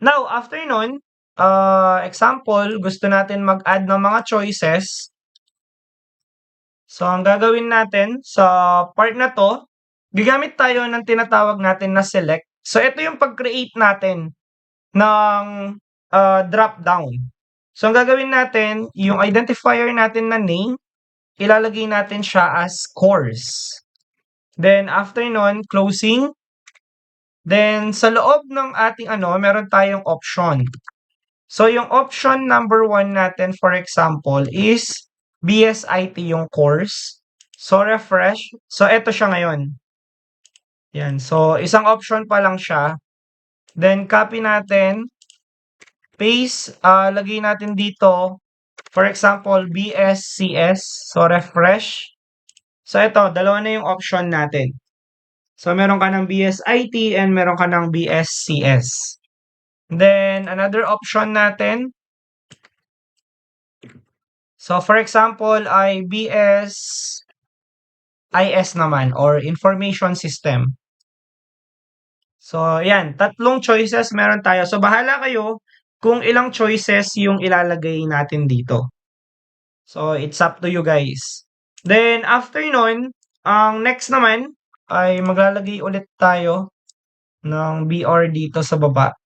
Now, after nun, example, gusto natin mag-add ng mga choices. So, ang gagawin natin sa part na 'to, gagamit tayo ng tinatawag natin na select. So, ito yung pag-create natin ng, drop down. So, ang gagawin natin, yung identifier natin na name, ilalagay natin siya as course. Then after nun, closing. Then sa loob ng ating meron tayong option. So, yung option number 1 natin, for example, is BSIT yung course. So, refresh. So, eto siya ngayon. Yan. So, isang option pa lang siya. Then, copy natin. Paste. Lagay natin dito. For example, BSCS. So, refresh. So, eto. Dalawa na yung option natin. So, meron ka ng BSIT and meron ka ng BSCS. Then, another option natin. So, for example, ay BSIS naman or Information System. So, yan. Tatlong choices meron tayo. So, bahala kayo kung ilang choices yung ilalagay natin dito. So, it's up to you guys. Then, after nun, ang next naman ay maglalagay ulit tayo ng BR dito sa baba.